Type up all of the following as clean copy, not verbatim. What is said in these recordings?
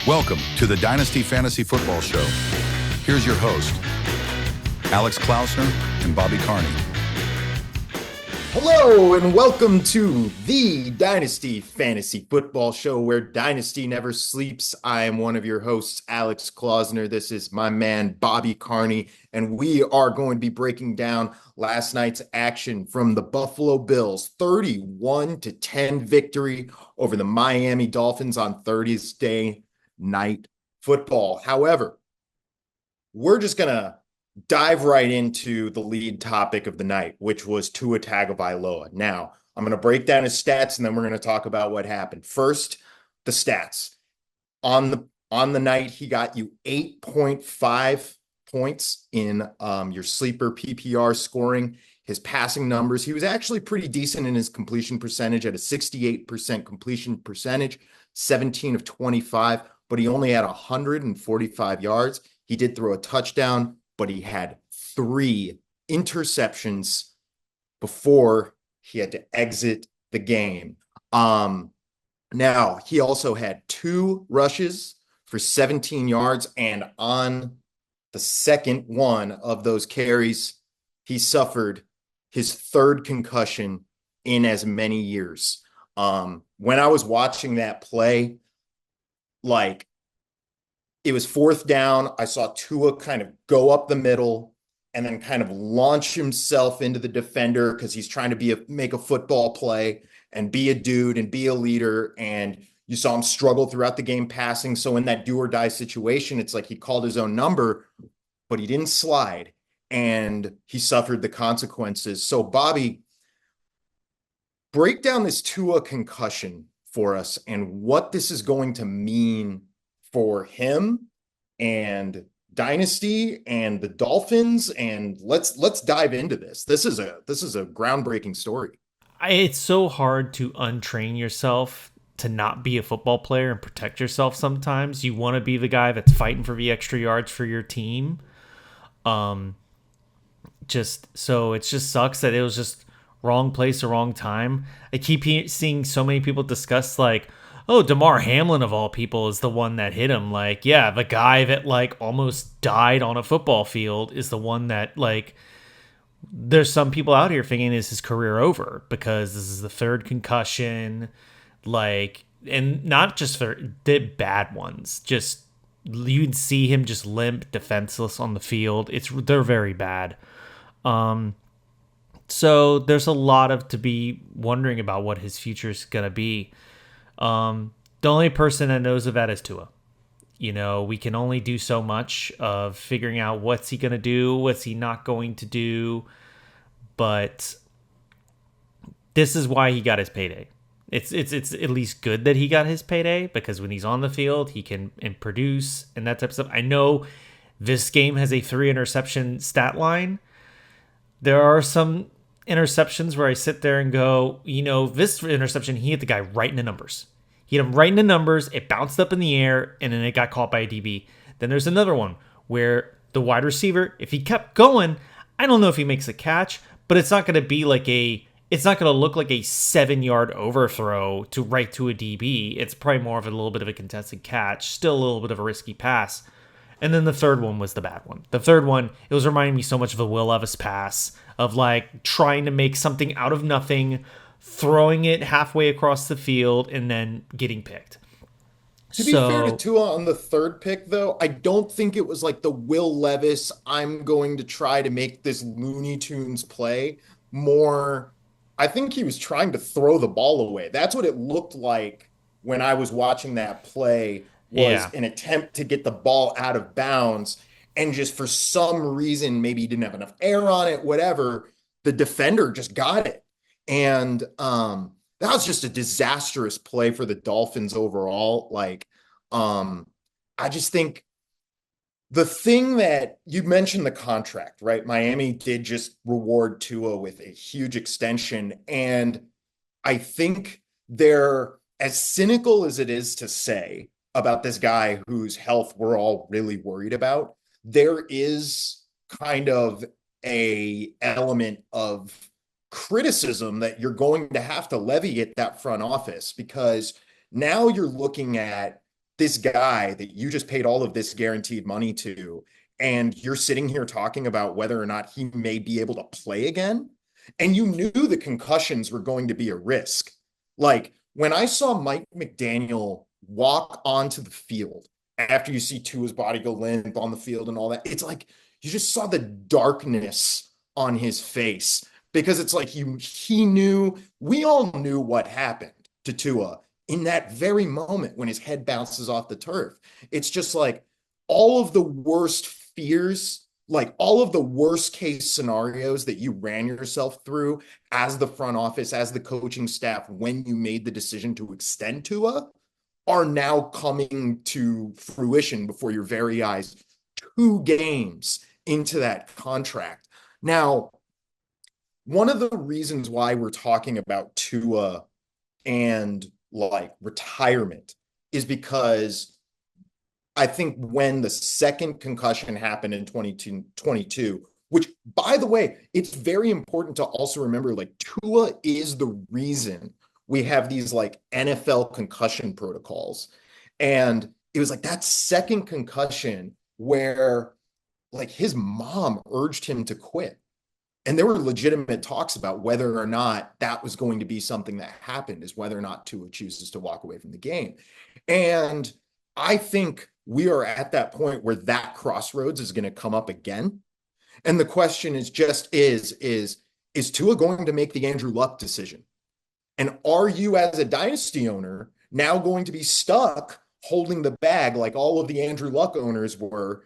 Welcome to the Dynasty Fantasy Football Show. Here's your host, Alex Klausner and Bobby Carney. Hello and welcome to the Dynasty Fantasy Football Show, where Dynasty never sleeps. I am one of your hosts, Alex Klausner. This is my man, Bobby Carney, and we are going to be breaking down last night's action from the Buffalo Bills' 31-10 victory over the Miami Dolphins on Thursday Night Football. However, we're just going to dive right into the lead topic of the night, which was Tua Tagovailoa. Now, I'm going to break down his stats, and then we're going to talk about what happened. First, the stats. On the night, he got you 8.5 points in your sleeper PPR scoring. His passing numbers, he was actually pretty decent in his completion percentage at a 68% completion percentage, 17 of 25, but he only had 145 yards. He did throw a touchdown, but he had 3 interceptions before he had to exit the game. Now, he also had 2 rushes for 17 yards, and on the second one of those carries, he suffered his 3rd concussion in as many years. When I was watching that play, it was 4th down. I saw Tua kind of go up the middle and then kind of launch himself into the defender because he's trying to make a football play and be a dude and be a leader. And you saw him struggle throughout the game passing. So in that do or die situation, it's like he called his own number, but he didn't slide and he suffered the consequences. So Bobby, break down this Tua concussion for us and what this is going to mean for him and Dynasty and the Dolphins, and let's dive into this. This is a groundbreaking story. It's so hard to untrain yourself to not be a football player and protect yourself sometimes. You want to be the guy that's fighting for the extra yards for your team. It just sucks that it was just wrong place or wrong time. I keep seeing so many people discuss DeMar Hamlin of all people is the one that hit him. The guy that almost died on a football field is the one that there's some people out here thinking is his career over because this is the 3rd concussion, and not just for the bad ones. Just you'd see him just limp, defenseless on the field. They're very bad. So there's a lot to be wondering about what his future is gonna be. The only person that knows of that is Tua. We can only do so much of figuring out what's he going to do, what's he not going to do. But this is why he got his payday. It's at least good that he got his payday because when he's on the field, he can produce and that type of stuff. I know this game has a 3 interception stat line. There are some interceptions where I sit there and go, this interception, he hit the guy right in the numbers. He hit him right in the numbers. It bounced up in the air, and then it got caught by a DB. Then there's another one where the wide receiver, if he kept going, I don't know if he makes a catch, but it's not going to be it's not going to look like a 7-yard overthrow to right to a DB. It's probably more of a little bit of a contested catch, still a little bit of a risky pass. And then the third one was the bad one. The third one, it was reminding me so much of a Will Levis pass of trying to make something out of nothing, throwing it halfway across the field, and then getting picked. To be fair to Tua on the 3rd pick, though, I don't think it was the Will Levis, I'm going to try to make this Looney Tunes play. More, I think he was trying to throw the ball away. That's what it looked like when I was watching that play. Was an attempt to get the ball out of bounds, and just for some reason, maybe he didn't have enough air on it, whatever, the defender just got it. And that was just a disastrous play for the Dolphins overall. I just think the thing that you mentioned, the contract, right? Miami did just reward Tua with a huge extension. And I think they're as cynical as it is to say about this guy whose health we're all really worried about, there is kind of a element of criticism that you're going to have to levy at that front office, because now you're looking at this guy that you just paid all of this guaranteed money to, and you're sitting here talking about whether or not he may be able to play again, and you knew the concussions were going to be a risk. Like when I saw Mike McDaniel walk onto the field after you see Tua's body go limp on the field and all that, it's like you just saw the darkness on his face because it's like he knew, we all knew what happened to Tua in that very moment when his head bounces off the turf. It's just like all of the worst fears, like all of the worst case scenarios that you ran yourself through as the front office, as the coaching staff, when you made the decision to extend Tua, are now coming to fruition before your very eyes 2 games into that contract. Now, one of the reasons why we're talking about Tua and like retirement is because I think when the second concussion happened in 2022, which by the way, it's very important to also remember, like Tua is the reason we have these like NFL concussion protocols. And it was like that second concussion where like his mom urged him to quit. And there were legitimate talks about whether or not that was going to be something that happened, is whether or not Tua chooses to walk away from the game. And I think we are at that point where that crossroads is going to come up again. And the question is just, is Tua going to make the Andrew Luck decision? And are you as a dynasty owner now going to be stuck holding the bag like all of the Andrew Luck owners were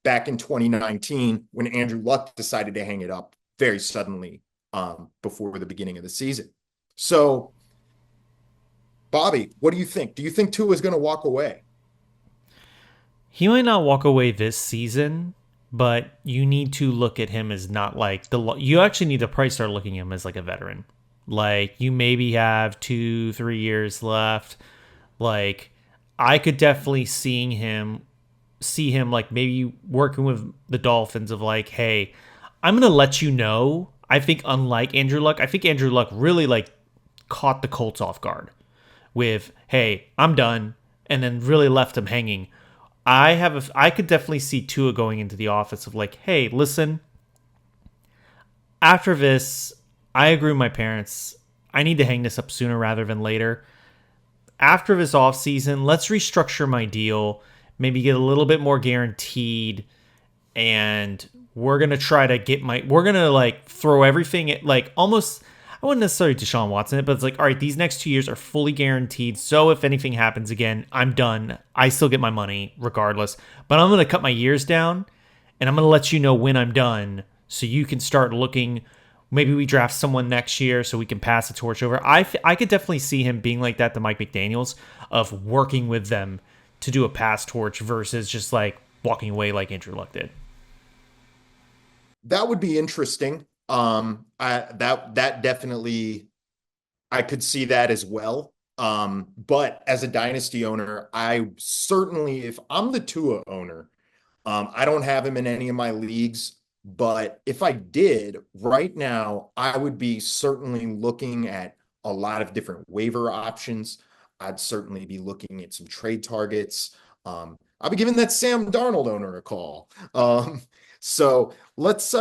back in 2019 when Andrew Luck decided to hang it up very suddenly before the beginning of the season? So, Bobby, what do you think? Do you think Tua is going to walk away? He might not walk away this season, but you need to look at him as not like you actually need to probably start looking at him as like a veteran. Like you maybe have 2-3 years left. Like I could definitely see him like maybe working with the Dolphins of like, hey, I'm gonna let you know. I think unlike Andrew Luck, I think Andrew Luck really like caught the Colts off guard with, hey, I'm done, and then really left him hanging. I could definitely see Tua going into the office of like, hey, listen, after this, I agree with my parents. I need to hang this up sooner rather than later. After this offseason, let's restructure my deal, maybe get a little bit more guaranteed, and we're going to try to we're going to like throw everything at like almost, I wouldn't necessarily Deshaun Watson it, but it's like, all right, these next 2 years are fully guaranteed. So if anything happens again, I'm done. I still get my money regardless, but I'm going to cut my years down and I'm going to let you know when I'm done so you can start looking. Maybe we draft someone next year so we can pass the torch over. I could definitely see him being like that to Mike McDaniels, of working with them to do a pass torch versus just like walking away like Andrew Luck did. That would be interesting. That definitely, I could see that as well. But as a dynasty owner, I certainly, if I'm the Tua owner, I don't have him in any of my leagues. But if I did right now, I would be certainly looking at a lot of different waiver options. I'd certainly be looking at some trade targets. I'll be giving that Sam Darnold owner a call. So let's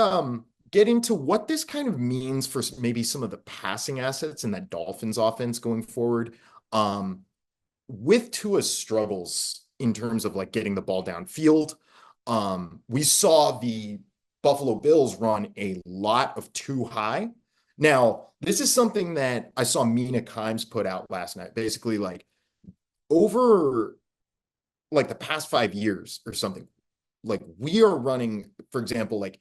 get into what this kind of means for maybe some of the passing assets in that Dolphins offense going forward. With Tua's struggles in terms of like getting the ball downfield, we saw the Buffalo Bills run a lot of too high. Now, this is something that I saw Mina Kimes put out last night. Basically, like over like the past 5 years or something, like we are running, for example, like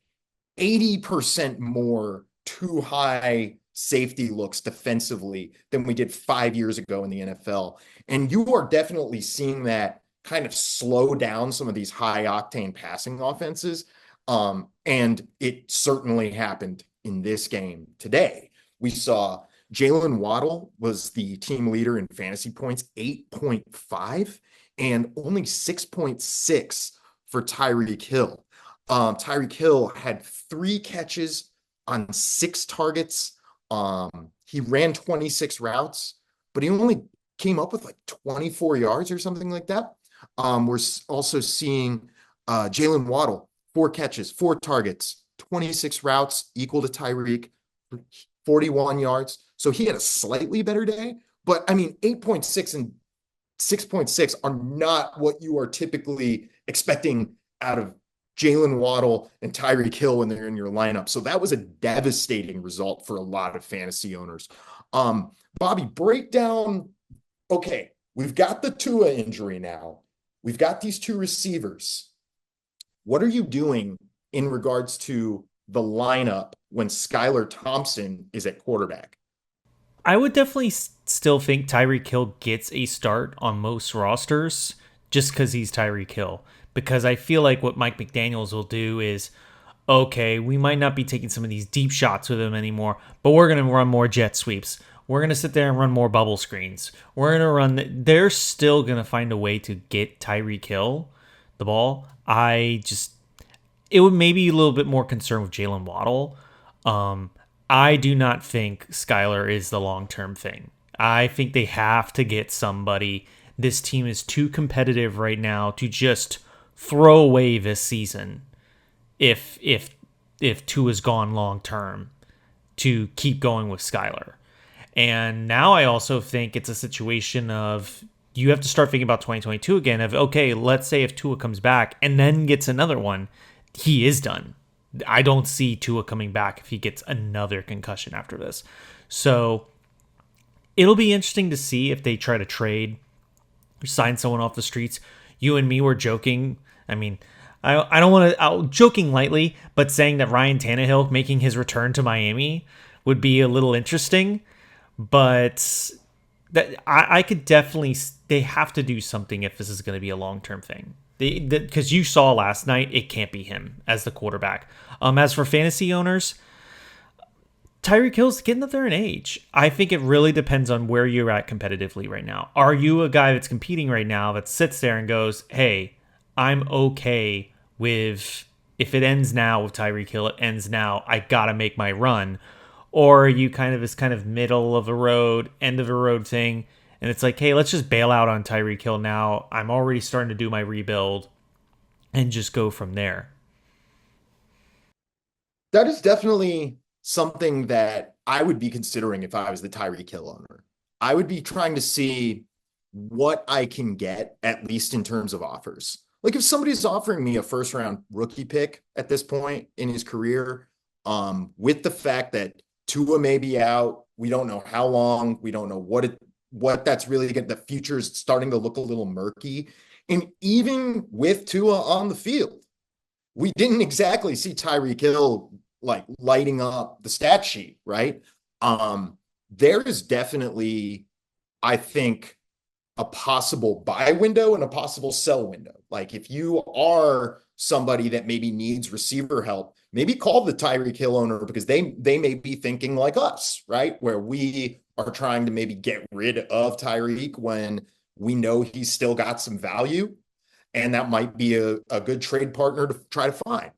80% more too high safety looks defensively than we did 5 years ago in the NFL. And you are definitely seeing that kind of slow down some of these high octane passing offenses. And it certainly happened in this game today. We saw Jalen Waddle was the team leader in fantasy points, 8.5, and only 6.6 for Tyreek Hill. Tyreek Hill had 3 catches on 6 targets. He ran 26 routes, but he only came up with like 24 yards or something like that. We're also seeing Jalen Waddle, 4 catches, 4 targets, 26 routes, equal to Tyreek, 41 yards. So he had a slightly better day. But I mean, 8.6 and 6.6 are not what you are typically expecting out of Jalen Waddle and Tyreek Hill when they're in your lineup. So that was a devastating result for a lot of fantasy owners. Bobby, break down. Okay, we've got the Tua injury now. We've got these two receivers. What are you doing in regards to the lineup when Skylar Thompson is at quarterback? I would definitely still think Tyreek Hill gets a start on most rosters just because he's Tyreek Hill. Because I feel like what Mike McDaniels will do is, okay, we might not be taking some of these deep shots with him anymore, but we're going to run more jet sweeps. We're going to sit there and run more bubble screens. We're going to run. They're still going to find a way to get Tyreek Hill the ball. It would maybe a little bit more concerned with Jalen Waddle. I do not think Skylar is the long-term thing. I think they have to get somebody. This team is too competitive right now to just throw away this season if Tua's gone long-term to keep going with Skylar. And now I also think it's a situation of you have to start thinking about 2022 again of, okay, let's say if Tua comes back and then gets another one, he is done. I don't see Tua coming back if he gets another concussion after this. So it'll be interesting to see if they try to trade or sign someone off the streets. You and me were joking. I mean, I don't want to, joking lightly, but saying that Ryan Tannehill making his return to Miami would be a little interesting. But that I could definitely, they have to do something if this is going to be a long-term thing. Because you saw last night, it can't be him as the quarterback. As for fantasy owners, Tyreek Hill's getting up there in age. I think it really depends on where you're at competitively right now. Are you a guy that's competing right now that sits there and goes, hey, I'm okay with, if it ends now with Tyreek Hill, it ends now, I got to make my run. Or are you kind of this kind of middle of the road, end of the road thing, and it's like, hey, let's just bail out on Tyreek Hill now. I'm already starting to do my rebuild and just go from there. That is definitely something that I would be considering if I was the Tyreek Hill owner. I would be trying to see what I can get, at least in terms of offers. Like if somebody's offering me a first round rookie pick at this point in his career, with the fact that Tua may be out, we don't know how long, we don't know what that's really getting. The future is starting to look a little murky. And even with Tua on the field, we didn't exactly see Tyreek Hill like lighting up the stat sheet, right? There is definitely, I think, a possible buy window and a possible sell window. Like if you are somebody that maybe needs receiver help, maybe call the Tyreek Hill owner because they may be thinking like us, right? Where we are trying to maybe get rid of Tyreek when we know he's still got some value. And that might be a good trade partner to try to find.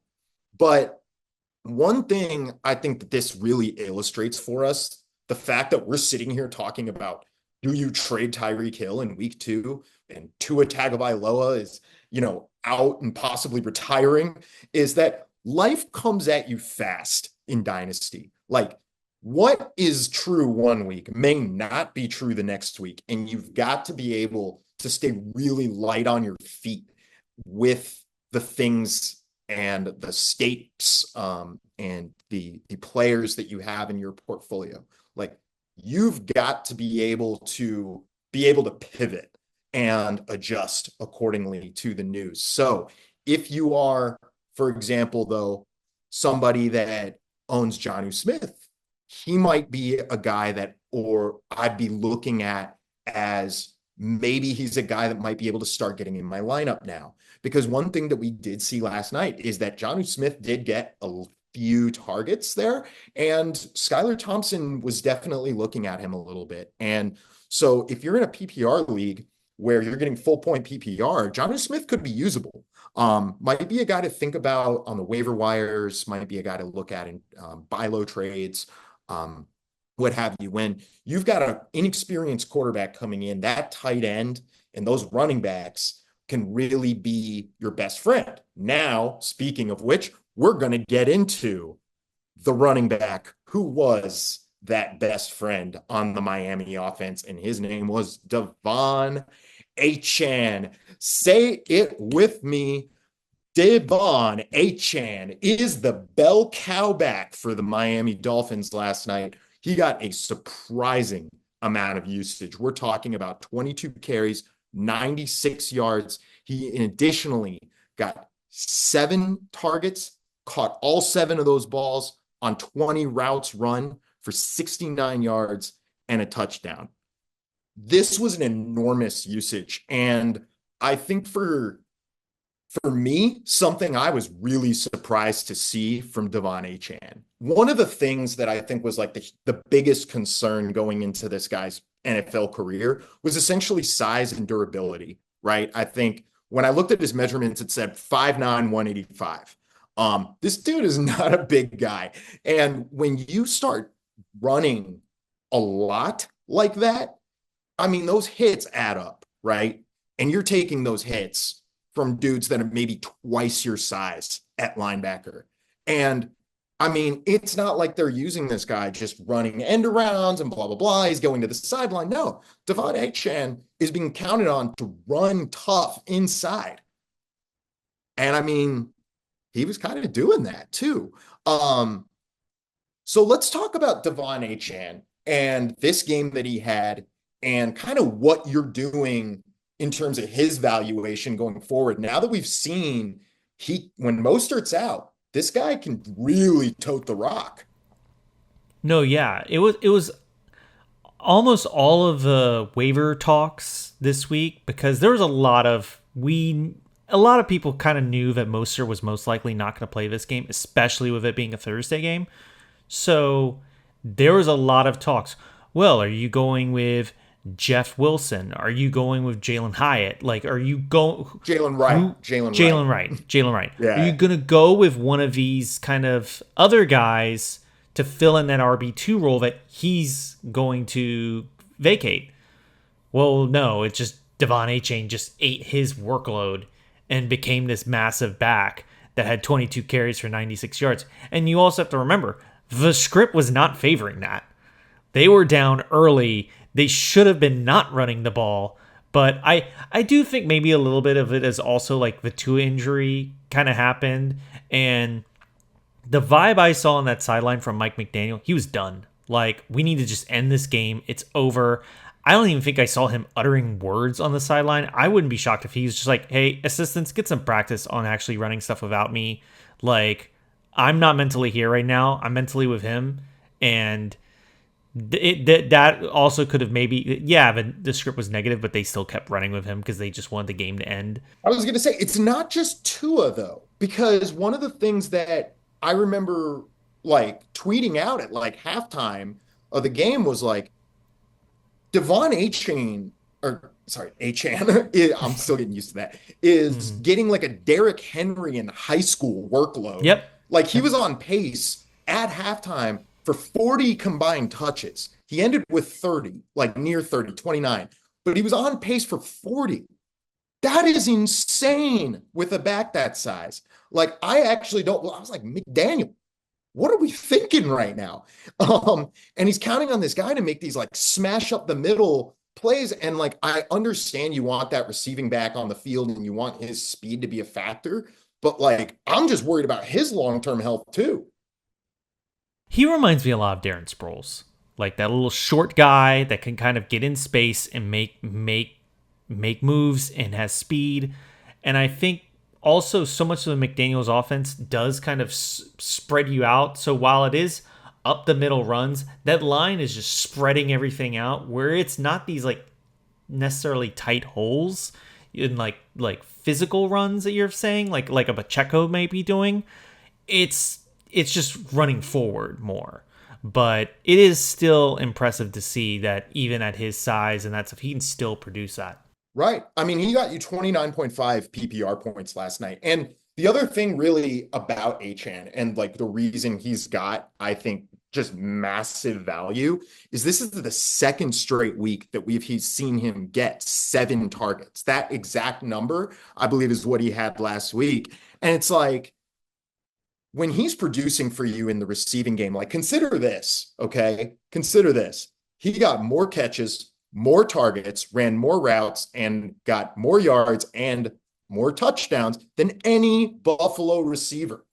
But one thing I think that this really illustrates for us, the fact that we're sitting here talking about, do you trade Tyreek Hill in week 2 and Tua Tagovailoa is, out and possibly retiring, is that life comes at you fast in Dynasty. Like what is true one week may not be true the next week. And you've got to be able to stay really light on your feet with the things and the stakes and the players that you have in your portfolio. Like you've got to be able to pivot and adjust accordingly to the news. So if you are, for example, though, somebody that owns Jonnu Smith, he might be a guy that, or I'd be looking at as maybe he's a guy that might be able to start getting in my lineup now. Because one thing that we did see last night is that Jonnu Smith did get a few targets there, and Skylar Thompson was definitely looking at him a little bit. And so if you're in a PPR league where you're getting full point PPR, Jonnu Smith could be usable. Might be a guy to think about on the waiver wires, might be a guy to look at in buy low trades. what have you. When you've got an inexperienced quarterback coming in, that tight end and those running backs can really be your best friend. Now, speaking of which, we're going to get into the running back who was that best friend on the Miami offense, and his name was DeVon Achane. Say it with me. DeVon Achane is the bell cow back for the Miami Dolphins last night. He got a surprising amount of usage. We're talking about 22 carries, 96 yards. He additionally got 7 targets, caught all 7 of those balls on 20 routes run for 69 yards and a touchdown. This was an enormous usage. And I think for me, something I was really surprised to see from DeVon Achane. One of the things that I think was like the biggest concern going into this guy's NFL career was essentially size and durability, right? I think when I looked at his measurements, it said 5'9", 185. This dude is not a big guy. And when you start running a lot like that, I mean, those hits add up, right? And you're taking those hits from dudes that are maybe twice your size at linebacker. And I mean, it's not like they're using this guy just running end arounds and blah, blah, blah. He's going to the sideline. No, DeVon Achane is being counted on to run tough inside. And I mean, he was kind of doing that too. So let's talk about DeVon Achane and this game that he had and kind of what you're doing in terms of his valuation going forward. Now that we've seen when Mostert's out, this guy can really tote the rock. No, yeah. It was almost all of the waiver talks this week because there was a lot of people kind of knew that Mostert was most likely not going to play this game, especially with it being a Thursday game. So there was a lot of talks. Well, are you going with Jeff Wilson? Are you going with Jalen Hyatt? Like, are you going Jalen Wright? Jalen Wright. Yeah. Are you going to go with one of these kind of other guys to fill in that RB2 role that he's going to vacate? Well, no, it's just DeVon Achane just ate his workload and became this massive back that had 22 carries for 96 yards. And you also have to remember, the script was not favoring that. They were down early. They should have been not running the ball. But I do think maybe a little bit of it is also like the Tua injury kind of happened. And the vibe I saw on that sideline from Mike McDaniel, he was done. Like, we need to just end this game. It's over. I don't even think I saw him uttering words on the sideline. I wouldn't be shocked if he was just like, hey, assistants, get some practice on actually running stuff without me. Like, I'm not mentally here right now. I'm mentally with him. And that also could have maybe, the script was negative, but they still kept running with him because they just wanted the game to end. I was going to say, it's not just Tua, though, because one of the things that I remember like tweeting out at like halftime of the game was like, DeVon Achane, I'm still getting used to that, is getting like a Derrick Henry in high school workload. Yep. Like he was on pace at halftime for 40 combined touches. He ended with 30, like near 30, 29, but he was on pace for 40. That is insane with a back that size. Like I was like, McDaniel, what are we thinking right now? And he's counting on this guy to make these like smash up the middle plays. And like, I understand you want that receiving back on the field and you want his speed to be a factor, but like, I'm just worried about his long-term health too. He reminds me a lot of Darren Sproles, like that little short guy that can kind of get in space and make moves and has speed. And I think also so much of the McDaniels offense does kind of spread you out. So while it is up the middle runs, that line is just spreading everything out where it's not these like necessarily tight holes in like physical runs that you're saying, like a Pacheco may be doing. It's just running forward more. But it is still impressive to see that even at his size and that stuff, he can still produce that. Right. I mean, he got you 29.5 PPR points last night. And the other thing really about Achane and like the reason he's got, I think, just massive value is this is the second straight week that he's seen him get 7 targets. That exact number, I believe, is what he had last week. And it's like, when he's producing for you in the receiving game, like consider this, okay? Consider this. He got more catches, more targets, ran more routes, and got more yards and more touchdowns than any Buffalo receiver.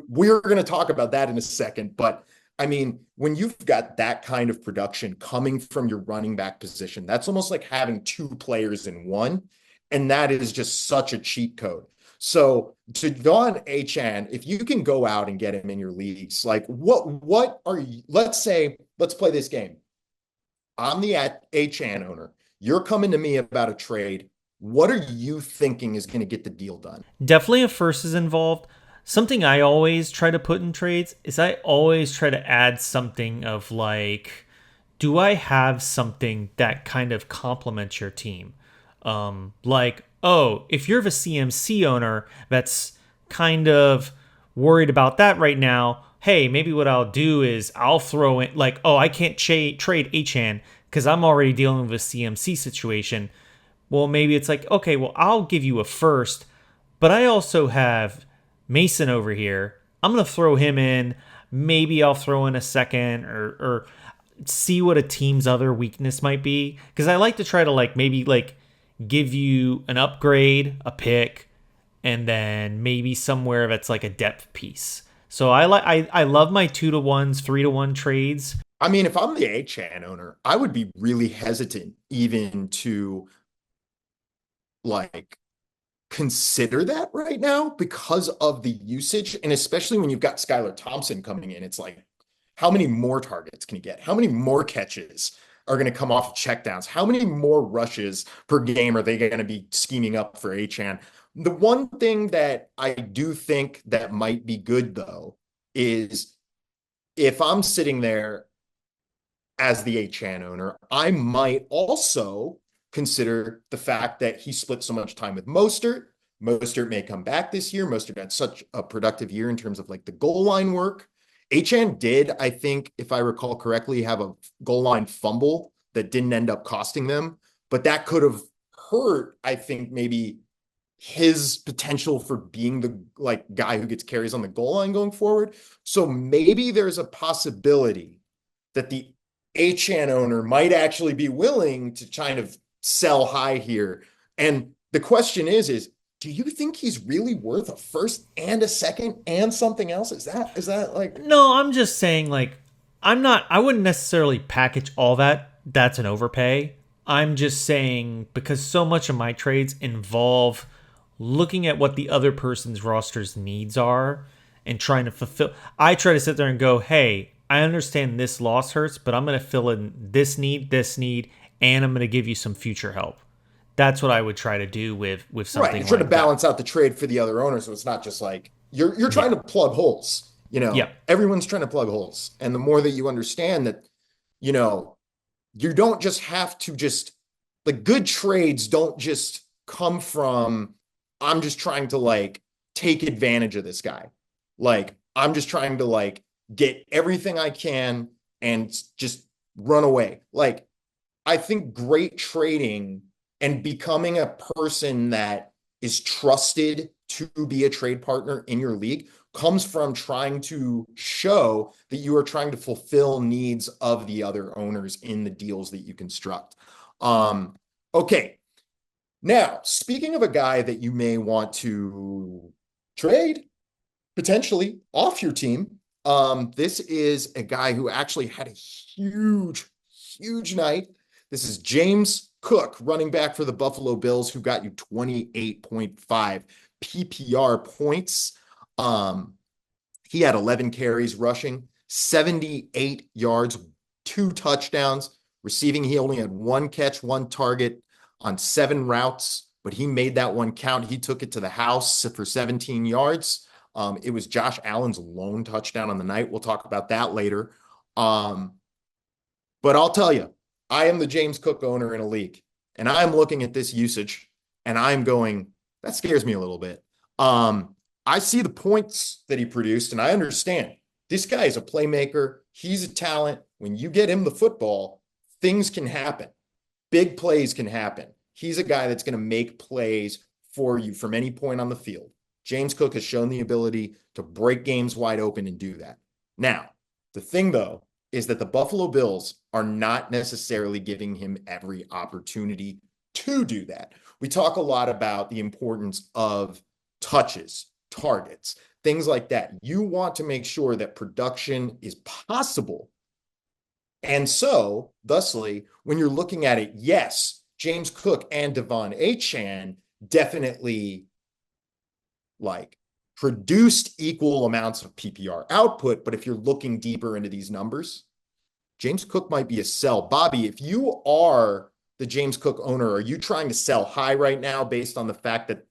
We're going to talk about that in a second, but I mean, when you've got that kind of production coming from your running back position, that's almost like having 2 players in one, and that is just such a cheat code. So to DeVon Achane, if you can go out and get him in your leagues, like what are you, let's play this game. I'm the Achane owner. You're coming to me about a trade. What are you thinking is going to get the deal done? Definitely a first is involved. Something I always try to put in trades is I always try to add something of like, do I have something that kind of complements your team? Like, oh, if you're a CMC owner that's kind of worried about that right now, hey, maybe what I'll do is I'll throw in like, oh, I can't trade Achane because I'm already dealing with a CMC situation. Well, maybe it's like, okay, well, I'll give you a first, but I also have Mason over here. I'm going to throw him in. Maybe I'll throw in a second or see what a team's other weakness might be. Because I like to try to like maybe like give you an upgrade, a pick, and then maybe somewhere that's like a depth piece. So I love my 2-to-1s, 3-to-1 trades. I mean, if I'm the Achane owner, I would be really hesitant even to like consider that right now because of the usage. And especially when you've got Skylar Thompson coming in, it's like, how many more targets can you get? How many more catches are going to come off of checkdowns? How many more rushes per game are they going to be scheming up for Achane? The one thing that I do think that might be good, though, is if I'm sitting there as the Achane owner, I might also consider the fact that he split so much time with Mostert. Mostert may come back this year. Mostert had such a productive year in terms of like the goal line work. Achane did, I think, if I recall correctly, have a goal line fumble that didn't end up costing them, but that could have hurt, I think, maybe his potential for being the like guy who gets carries on the goal line going forward. So maybe there's a possibility that the Achane owner might actually be willing to kind of sell high here. And the question is, do you think he's really worth a first and a second and something else? Is that like... No, I'm just saying like, I wouldn't necessarily package all that. That's an overpay. I'm just saying because so much of my trades involve looking at what the other person's roster's needs are and trying to fulfill. I try to sit there and go, hey, I understand this loss hurts, but I'm going to fill in this need, and I'm going to give you some future help. That's what I would try to do with something. Right, you're trying to balance out the trade for the other owner, so it's not just like you're trying to plug holes. You know, everyone's trying to plug holes, and the more that you understand that, you know, you don't just have to just like good trades don't just come from I'm just trying to like take advantage of this guy. Like I'm just trying to like get everything I can and just run away. Like I think great trading and becoming a person that is trusted to be a trade partner in your league comes from trying to show that you are trying to fulfill needs of the other owners in the deals that you construct. Okay. Now, speaking of a guy that you may want to trade potentially off your team, this is a guy who actually had a huge night. This is James Cook, running back for the Buffalo Bills, who got you 28.5 PPR points. He had 11 carries rushing, 78 yards, 2 touchdowns. Receiving, he only had 1 catch, 1 target on 7 routes, but he made that one count. He took it to the house for 17 yards. It was Josh Allen's lone touchdown on the night. We'll talk about that later. But I'll tell you, I am the James Cook owner in a league, and I'm looking at this usage, and I'm going, that scares me a little bit. I see the points that he produced, and I understand This guy is a playmaker. He's a talent. When you get him the football, things can happen. Big plays can happen. He's a guy that's going to make plays for you from any point on the field. James Cook has shown the ability to break games wide open and do that. Now, the thing, though, is that the Buffalo Bills are not necessarily giving him every opportunity to do that. We talk a lot about the importance of touches, targets, things like that. You want to make sure that production is possible. And so, thusly, when you're looking at it, yes, James Cook and DeVon Achane definitely produced equal amounts of PPR output. But if you're looking deeper into these numbers, James Cook might be a sell. Bobby, if you are the James Cook owner, are you trying to sell high right now based on the fact that,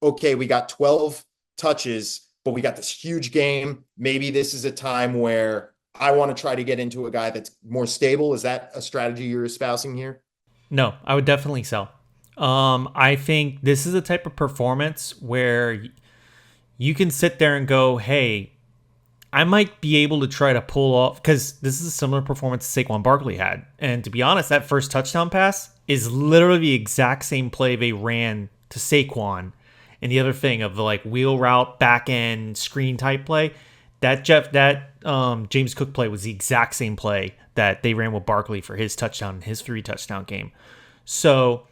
okay, we got 12 touches, but we got this huge game. Maybe this is a time where I want to try to get into a guy that's more stable. Is that a strategy you're espousing here? No, I would definitely sell. I think this is a type of performance where you can sit there and go, hey, I might be able to try to pull off, because this is a similar performance Saquon Barkley had. And to be honest, that first touchdown pass is literally the exact same play they ran to Saquon. And the other thing of the wheel route, back end screen type play, that James Cook play was the exact same play that they ran with Barkley for his touchdown, his 3 touchdown game. So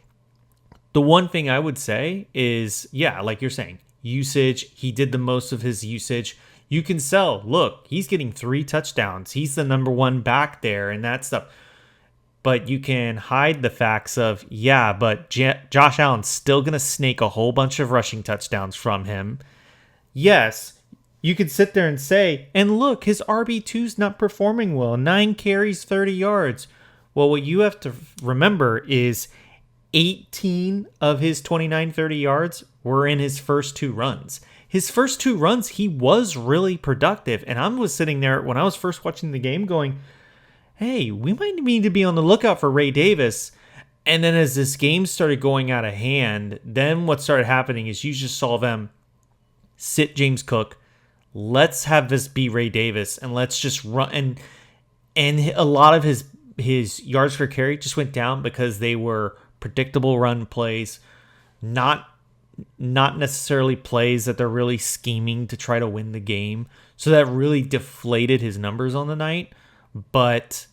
the one thing I would say is, yeah, like you're saying, usage. He did the most of his usage. You can sell. Look, he's getting 3 touchdowns. He's the number 1 back there and that stuff. But you can hide the facts of, yeah, but Josh Allen's still going to snake a whole bunch of rushing touchdowns from him. Yes, you could sit there and say, and look, his RB2's not performing well. 9 carries, 30 yards. Well, what you have to remember is 18 of his 29, 30 yards were in his first 2 runs. His first 2 runs, he was really productive. And I was sitting there when I was first watching the game going, hey, we might need to be on the lookout for Ray Davis. And then as this game started going out of hand, then what started happening is you just saw them sit James Cook. Let's have this be Ray Davis and let's just run. And a lot of his yards per carry just went down because they were predictable run plays, not necessarily plays that they're really scheming to try to win the game. So that really deflated his numbers on the night. But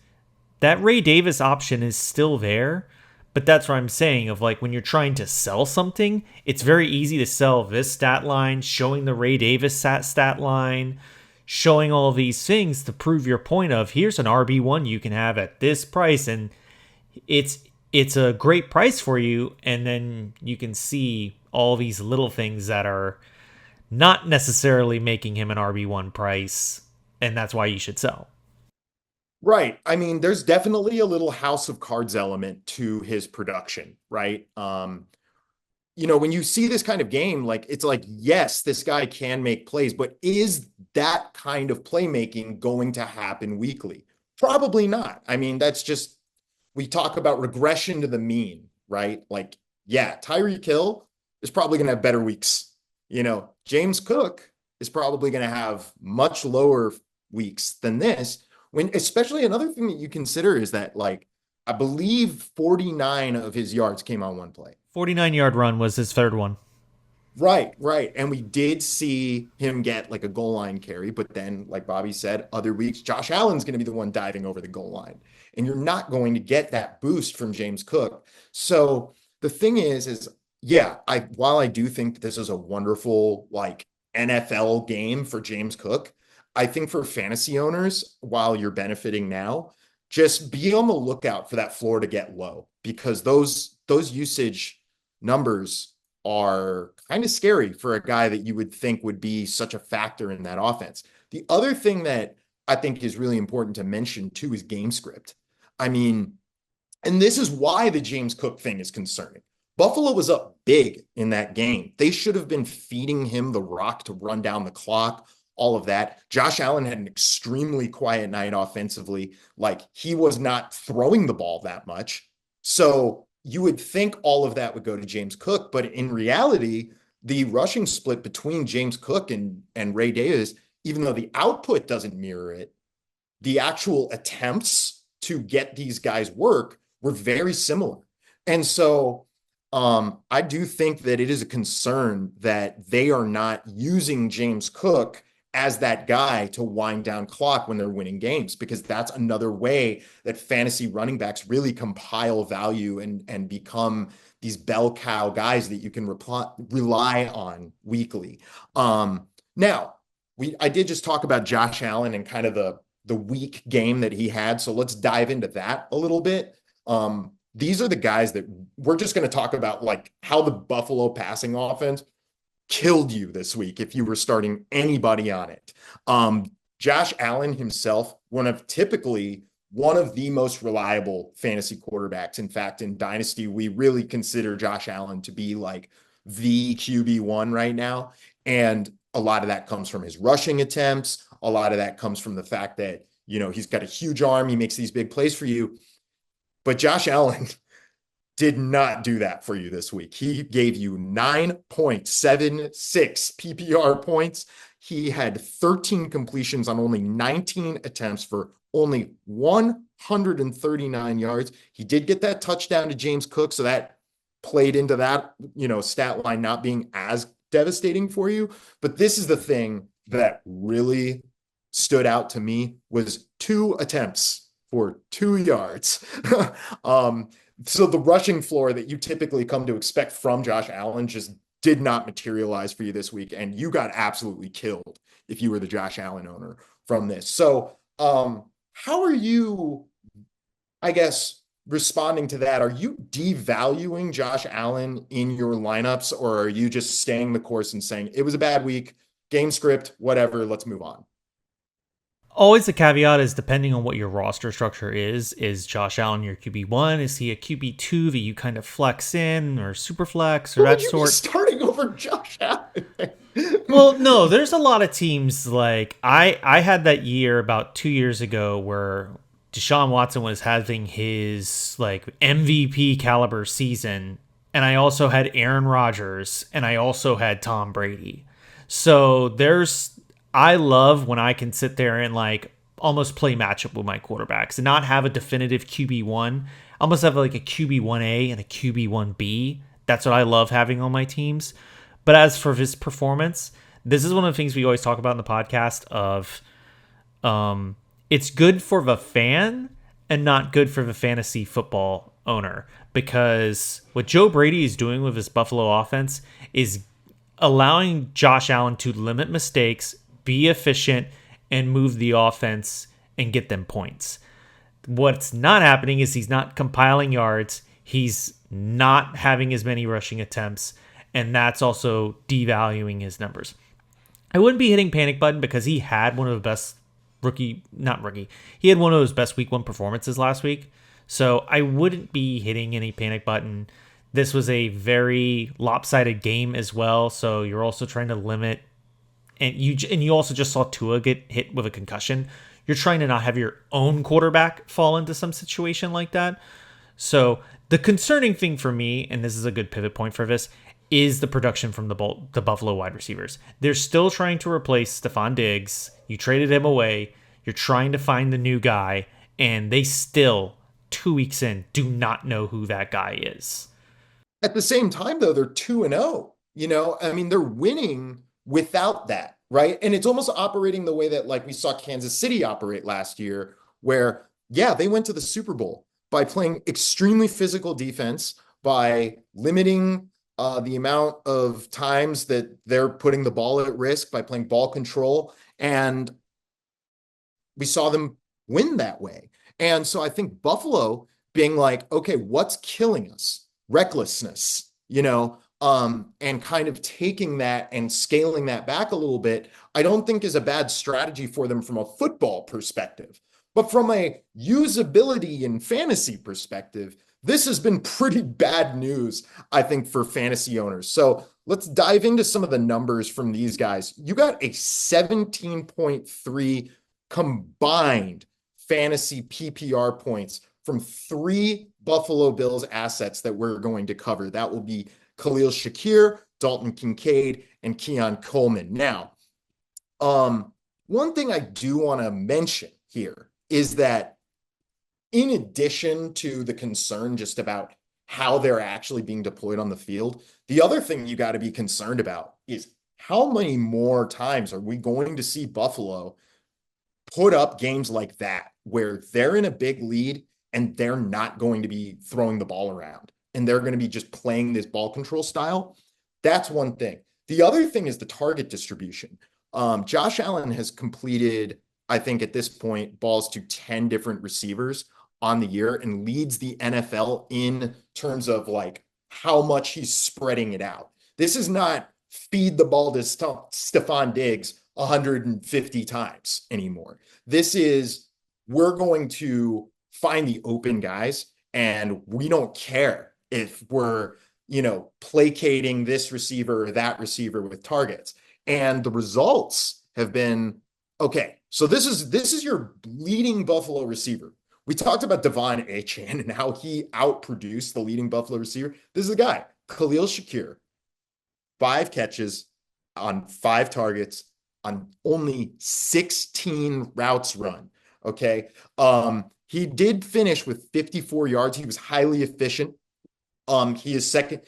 that Ray Davis option is still there. But that's what I'm saying of when you're trying to sell something, it's very easy to sell this stat line, showing the Ray Davis stat line, showing all of these things to prove your point of here's an RB1 you can have at this price. And it's a great price for you. And then you can see all these little things that are not necessarily making him an RB1 price. And that's why you should sell. Right. I mean, there's definitely a little house of cards element to his production, right? When you see this kind of game, it's yes, this guy can make plays, but is that kind of playmaking going to happen weekly? Probably not. I mean, that's just, we talk about regression to the mean, right? Tyreek Hill is probably going to have better weeks. James Cook is probably going to have much lower weeks than this. Especially another thing that you consider is that, I believe 49 of his yards came on one play. 49-yard run was his third one. Right. And we did see him get a goal line carry, but then, like Bobby said, other weeks, Josh Allen's going to be the one diving over the goal line. And you're not going to get that boost from James Cook. So the thing is yeah, while I do think this is a wonderful, NFL game for James Cook, I think for fantasy owners, while you're benefiting now, just be on the lookout for that floor to get low, because those usage numbers are kind of scary for a guy that you would think would be such a factor in that offense. The other thing that I think is really important to mention too is game script. I mean, and this is why the James Cook thing is concerning. Buffalo was up big in that game. They should have been feeding him the rock to run down the clock, all of that. Josh Allen had an extremely quiet night offensively. He was not throwing the ball that much. So you would think all of that would go to James Cook, but in reality, the rushing split between James Cook and Ray Davis even though the output doesn't mirror it, the actual attempts to get these guys work were very similar. And so I do think that it is a concern that they are not using James Cook as that guy to wind down clock when they're winning games, because that's another way that fantasy running backs really compile value and become these bell cow guys that you can rely on weekly. Now, I did just talk about Josh Allen and kind of the weak game that he had. So let's dive into that a little bit. These are the guys that we're just going to talk about, like how the Buffalo passing offense killed you this week if you were starting anybody on it. Josh Allen himself, one of the most reliable fantasy quarterbacks. In fact, in Dynasty, we really consider Josh Allen to be like the QB1 right now. And a lot of that comes from his rushing attempts. A lot of that comes from the fact that, he's got a huge arm. He makes these big plays for you. But Josh Allen did not do that for you this week. He gave you 9.76 PPR points. He had 13 completions on only 19 attempts for only 139 yards. He did get that touchdown to James Cook, so that played into that, stat line not being as devastating for you. But this is the thing that really stood out to me, was 2 attempts for 2 yards. So the rushing floor that you typically come to expect from Josh Allen just did not materialize for you this week. And you got absolutely killed if you were the Josh Allen owner from this. So how are you, I guess, responding to that? Are you devaluing Josh Allen in your lineups, or are you just staying the course and saying it was a bad week, game script, whatever, let's move on? Always the caveat is, depending on what your roster structure is Josh Allen your QB1? Is he a QB2 that you kind of flex in, or super flex, or Who that would you sort? be starting over Josh Allen? Well, no, there's a lot of teams, like I had that year about 2 years ago where Deshaun Watson was having his like MVP caliber season, and I also had Aaron Rodgers, and I also had Tom Brady. So I love when I can sit there and like almost play matchup with my quarterbacks and not have a definitive QB1. I almost have like a QB1A and a QB1B. That's what I love having on my teams. But as for his performance, this is one of the things we always talk about in the podcast of it's good for the fan and not good for the fantasy football owner, because what Joe Brady is doing with his Buffalo offense is allowing Josh Allen to limit mistakes, be efficient, and move the offense and get them points. What's not happening is he's not compiling yards. He's not having as many rushing attempts, and that's also devaluing his numbers. I wouldn't be hitting panic button because he had one of the best he had one of those best week 1 performances last week. So I wouldn't be hitting any panic button. This was a very lopsided game as well, so you're also trying to limit. And you also just saw Tua get hit with a concussion. You're trying to not have your own quarterback fall into some situation like that. So the concerning thing for me, and this is a good pivot point for this, is the production from the Buffalo wide receivers. They're still trying to replace Stephon Diggs. You traded him away. You're trying to find the new guy, and they still, 2 weeks in, do not know who that guy is. At the same time, though, they're 2-0. They're winning without that, right? And it's almost operating the way that like we saw Kansas City operate last year, where, yeah, they went to the Super Bowl by playing extremely physical defense, by limiting the amount of times that they're putting the ball at risk, by playing ball control. And we saw them win that way. And so I think Buffalo being like, okay, what's killing us? Recklessness, and kind of taking that and scaling that back a little bit, I don't think is a bad strategy for them from a football perspective. But from a usability and fantasy perspective, this has been pretty bad news, I think, for fantasy owners. So let's dive into some of the numbers from these guys. You got a 17.3 combined fantasy PPR points from 3 Buffalo Bills assets that we're going to cover. That will be Khalil Shakir, Dalton Kincaid, and Keon Coleman. Now, One thing I do want to mention here is that in addition to the concern just about how they're actually being deployed on the field, the other thing you got to be concerned about is how many more times are we going to see Buffalo put up games like that where they're in a big lead and they're not going to be throwing the ball around and they're going to be just playing this ball control style. That's one thing. The other thing is the target distribution. Josh Allen has completed, I think at this point, balls to 10 different receivers on the year and leads the NFL in terms of like how much he's spreading it out. This is not feed the ball to Stephon Diggs 150 times anymore. This is, we're going to find the open guys and we don't care if we're, placating this receiver or that receiver with targets. And the results have been, okay, so this is your leading Buffalo receiver. We talked about DeVon Achane and how he outproduced the leading Buffalo receiver. This is the guy, Khalil Shakir, 5 catches on 5 targets on only 16 routes run. Okay. He did finish with 54 yards. He was highly efficient. He is second.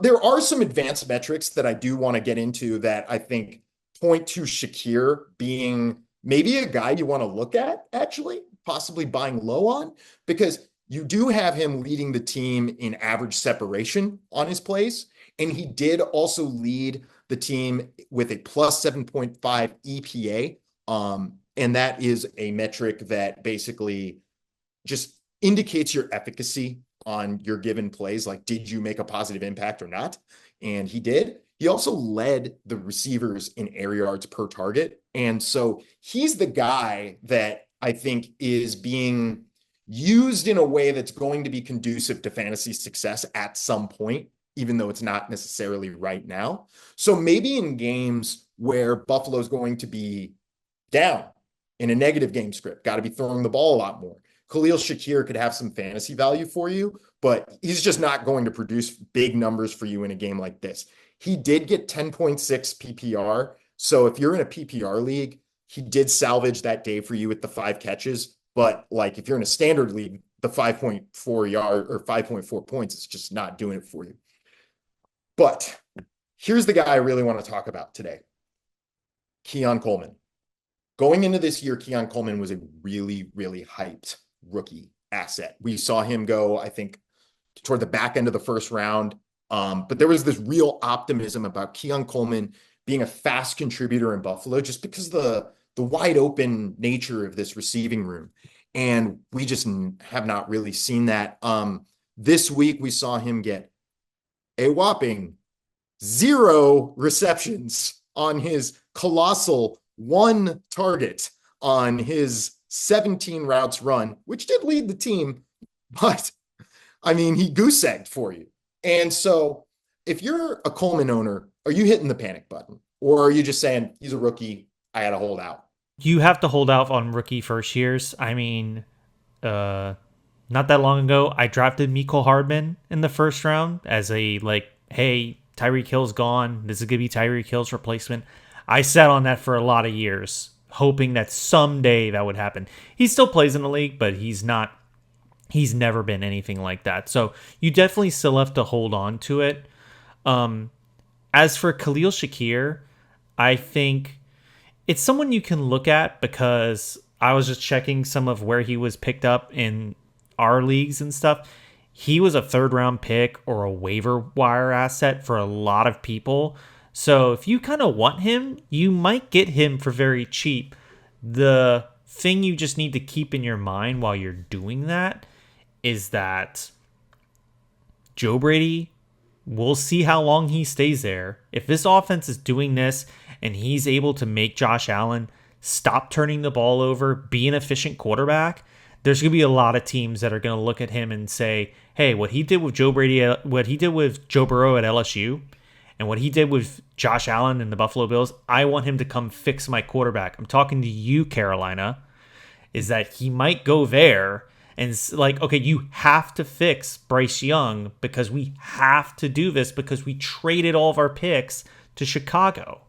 There are some advanced metrics that I do want to get into that I think point to Shakir being maybe a guy you want to look at, actually, possibly buying low on, because you do have him leading the team in average separation on his plays. And he did also lead the team with a plus 7.5 EPA. And that is a metric that basically just indicates your efficacy on your given plays. Like, did you make a positive impact or not? And he did. He also led the receivers in air yards per target. And so he's the guy that I think is being used in a way that's going to be conducive to fantasy success at some point, even though it's not necessarily right now. So maybe in games where Buffalo's going to be down in a negative game script, got to be throwing the ball a lot more, Khalil Shakir could have some fantasy value for you, but he's just not going to produce big numbers for you in a game like this. He did get 10.6 PPR. So if you're in a PPR league, he did salvage that day for you with the 5 catches. But like if you're in a standard league, the 5.4 yard or 5.4 points is just not doing it for you. But here's the guy I really want to talk about today. Keon Coleman. Going into this year, Keon Coleman was a really, really hyped rookie asset. We saw him go, I think, toward the back end of the first round. But there was this real optimism about Keon Coleman being a fast contributor in Buffalo just because the wide open nature of this receiving room. And we just have not really seen that. This week, we saw him get a whopping 0 receptions on his colossal 1 target on his 17 routes run, which did lead the team. But, I mean, he goose-egged for you. And so if you're a Coleman owner, are you hitting the panic button? Or are you just saying, he's a rookie, I got to hold out? You have to hold out on rookie first years. I mean, not that long ago, I drafted Mecole Hardman in the first round as a, hey, Tyreek Hill's gone. This is going to be Tyreek Hill's replacement. I sat on that for a lot of years, hoping that someday that would happen. He still plays in the league, but he's never been anything like that. So you definitely still have to hold on to it. As for Khalil Shakir, I think it's someone you can look at because I was just checking some of where he was picked up in our leagues and stuff. He was a 3rd round pick or a waiver wire asset for a lot of people. So if you kind of want him, you might get him for very cheap. The thing you just need to keep in your mind while you're doing that is that Joe Brady, we'll see how long he stays there. If this offense is doing this and he's able to make Josh Allen stop turning the ball over, be an efficient quarterback, there's going to be a lot of teams that are going to look at him and say, hey, what he did with Joe Brady, what he did with Joe Burrow at LSU, and what he did with Josh Allen and the Buffalo Bills, I want him to come fix my quarterback. I'm talking to you, Carolina, is that he might go there and okay, you have to fix Bryce Young because we have to do this because we traded all of our picks to Chicago.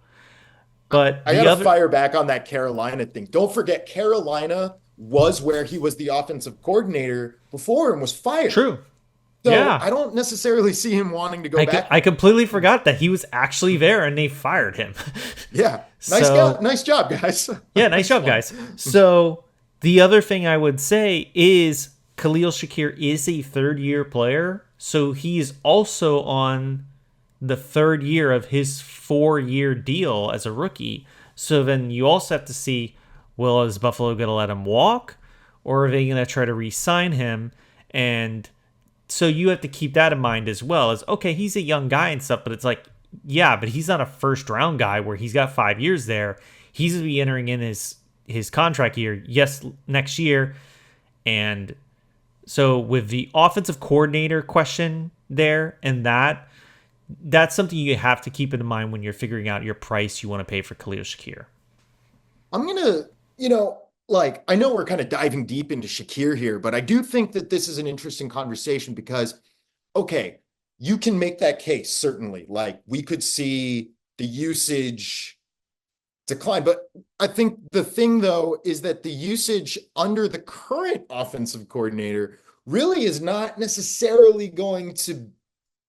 But I the got to other, fire back on that Carolina thing. Don't forget, Carolina was where he was the offensive coordinator before and was fired. true. So Yeah. I don't necessarily see him wanting to go back I there. completely forgot that he was actually there and they fired him. Yeah. Nice guy. So, Nice job, guys. yeah, nice That's job, fun. guys. So, the other thing I would say is Khalil Shakir is a third year player. So, he's also on the third year of his 4 year deal as a rookie. So, then you also have to see, well, is Buffalo going to let him walk or are they going to try to re sign him? And so you have to keep that in mind as well as, okay, he's a young guy and stuff, but it's like, yeah, but he's not a first round guy where he's got 5 years there. He's going to be entering in his contract year, yes, next year. And so with the offensive coordinator question there and that's something you have to keep in mind when you're figuring out your price you want to pay for Khalil Shakir. I'm gonna, like I know we're kind of diving deep into Shakir here, but I do think that this is an interesting conversation because, okay, you can make that case, certainly. Like we could see the usage decline, but I think the thing though is that the usage under the current offensive coordinator really is not necessarily going to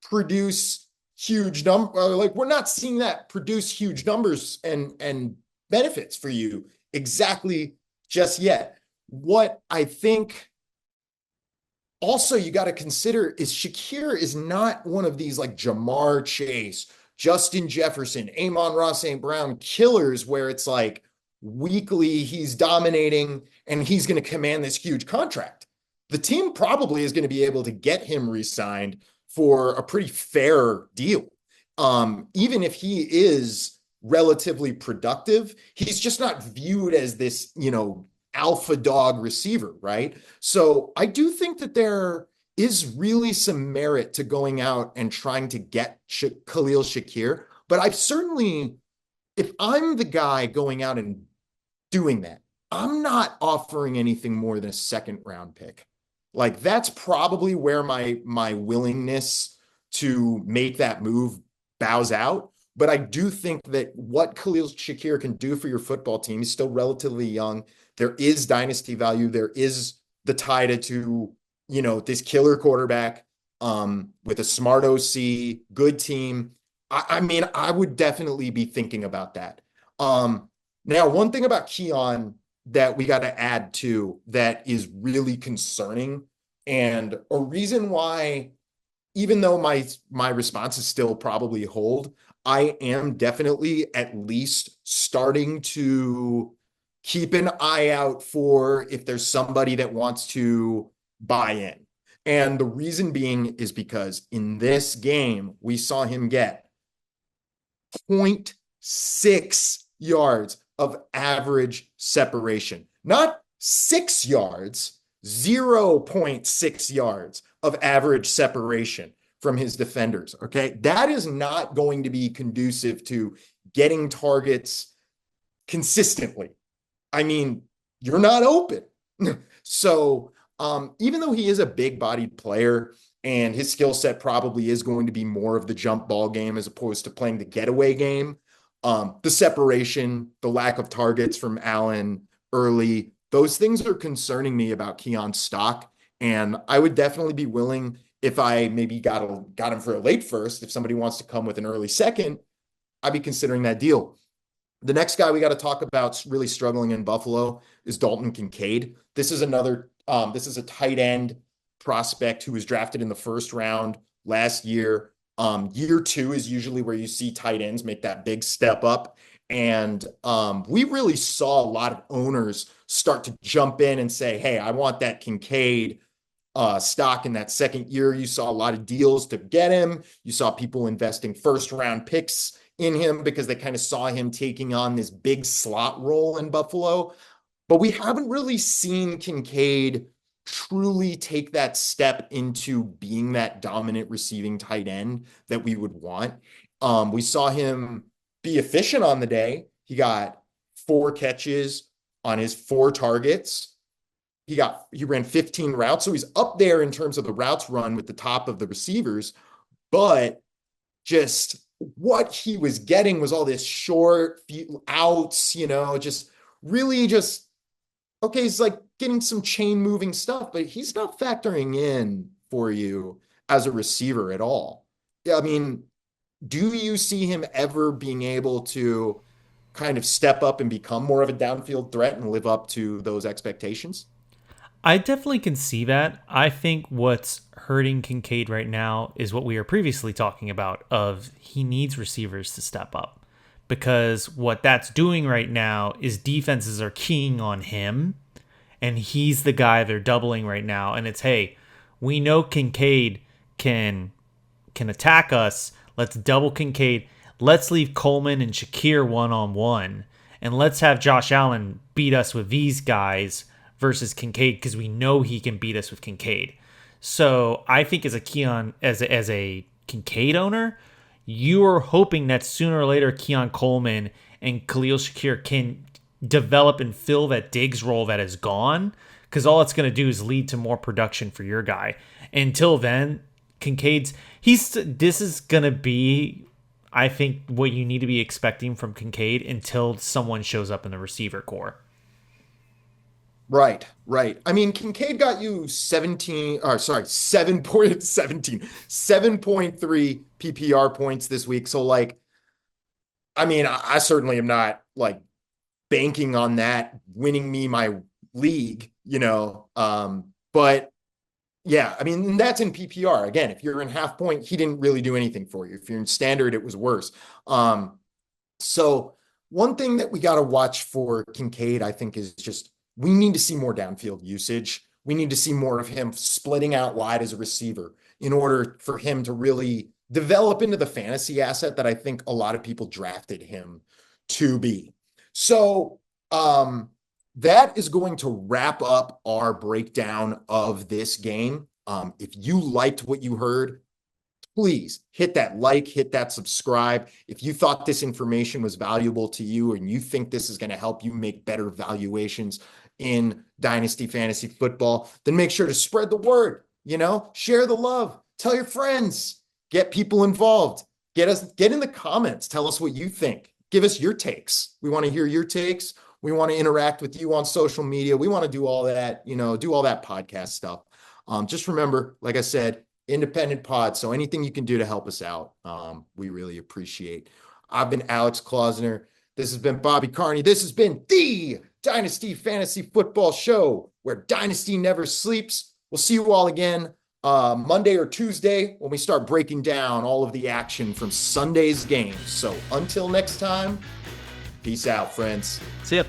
produce huge number. Like we're not seeing that produce huge numbers and benefits for you exactly just yet. What I think also you got to consider is Shakir is not one of these like Jamar Chase, Justin Jefferson, Amon-Ra St. Brown killers where it's like weekly he's dominating and he's going to command this huge contract. The team probably is going to be able to get him re-signed for a pretty fair deal. Even if he is relatively productive, he's just not viewed as this, alpha dog receiver, right? So I do think that there is really some merit to going out and trying to get Khalil Shakir. But I've certainly, if I'm the guy going out and doing that, I'm not offering anything more than a second round pick. Like that's probably where my willingness to make that move bows out. But I do think that what Khalil Shakir can do for your football team, he's still relatively young. There is dynasty value. There is the tie to, this killer quarterback with a smart OC, good team. I mean, I would definitely be thinking about that. Now, one thing about Keon that we got to add to that is really concerning and a reason why, even though my responses still probably hold, I am definitely at least starting to keep an eye out for if there's somebody that wants to buy in. And the reason being is because in this game, we saw him get 0.6 yards of average separation, not 6 yards, 0.6 yards of average separation from his defenders. Okay. That is not going to be conducive to getting targets consistently. I mean, you're not open. So even though he is a big bodied player and his skill set probably is going to be more of the jump ball game as opposed to playing the getaway game, the separation, the lack of targets from Allen early, those things are concerning me about Keon's stock. And I would definitely be willing, if I maybe got him for a late first, if somebody wants to come with an early second, I'd be considering that deal. The next guy we got to talk about really struggling in Buffalo is Dalton Kincaid. This is a tight end prospect who was drafted in the first round last year. Year two is usually where you see tight ends make that big step up. And we really saw a lot of owners start to jump in and say, hey, I want that Kincaid stock in that second year. You saw a lot of deals to get him. You saw people investing first round picks in him because they kind of saw him taking on this big slot role in Buffalo. But we haven't really seen Kincaid truly take that step into being that dominant receiving tight end that we would want. We saw him be efficient on the day. He got 4 catches on his 4 targets. He ran 15 routes. So he's up there in terms of the routes run with the top of the receivers, but just what he was getting was all this short outs, just really just, okay, he's like getting some chain moving stuff, but he's not factoring in for you as a receiver at all. I mean, do you see him ever being able to kind of step up and become more of a downfield threat and live up to those expectations? I definitely can see that. I think what's hurting Kincaid right now is what we were previously talking about of he needs receivers to step up. Because what that's doing right now is defenses are keying on him and he's the guy they're doubling right now. And it's, hey, we know Kincaid can attack us. Let's double Kincaid. Let's leave Coleman and Shakir one-on-one. And let's have Josh Allen beat us with these guys versus Kincaid because we know he can beat us with Kincaid. So I think as a Kincaid owner, you are hoping that sooner or later Keon Coleman and Khalil Shakir can develop and fill that Diggs role that is gone, because all it's going to do is lead to more production for your guy. Until then, this is going to be, I think, what you need to be expecting from Kincaid until someone shows up in the receiver core. Right. I mean, Kincaid got you 7.3 PPR points this week. So like, I mean, I certainly am not like banking on that winning me my league, but yeah, I mean, that's in PPR. Again, if you're in half point, he didn't really do anything for you. If you're in standard, it was worse. So one thing that we got to watch for Kincaid, I think, is just we need to see more downfield usage. We need to see more of him splitting out wide as a receiver in order for him to really develop into the fantasy asset that I think a lot of people drafted him to be. So that is going to wrap up our breakdown of this game. If you liked what you heard, please hit that like, hit that subscribe. If you thought this information was valuable to you and you think this is going to help you make better valuations in Dynasty Fantasy Football, then make sure to spread the word, share the love, tell your friends, get people involved, get in the comments, tell us what you think, give us your takes. We want to hear your takes. We want to interact with you on social media. We want to do all that, do all that podcast stuff. Just remember, like I said, independent pod. So anything you can do to help us out, we really appreciate. I've been Alex Klausner. This has been Bobby Carney. This has been the Dynasty Fantasy Football Show, where Dynasty never sleeps. We'll see you all again Monday or Tuesday when we start breaking down all of the action from Sunday's games. So until next time, peace out, friends. See ya.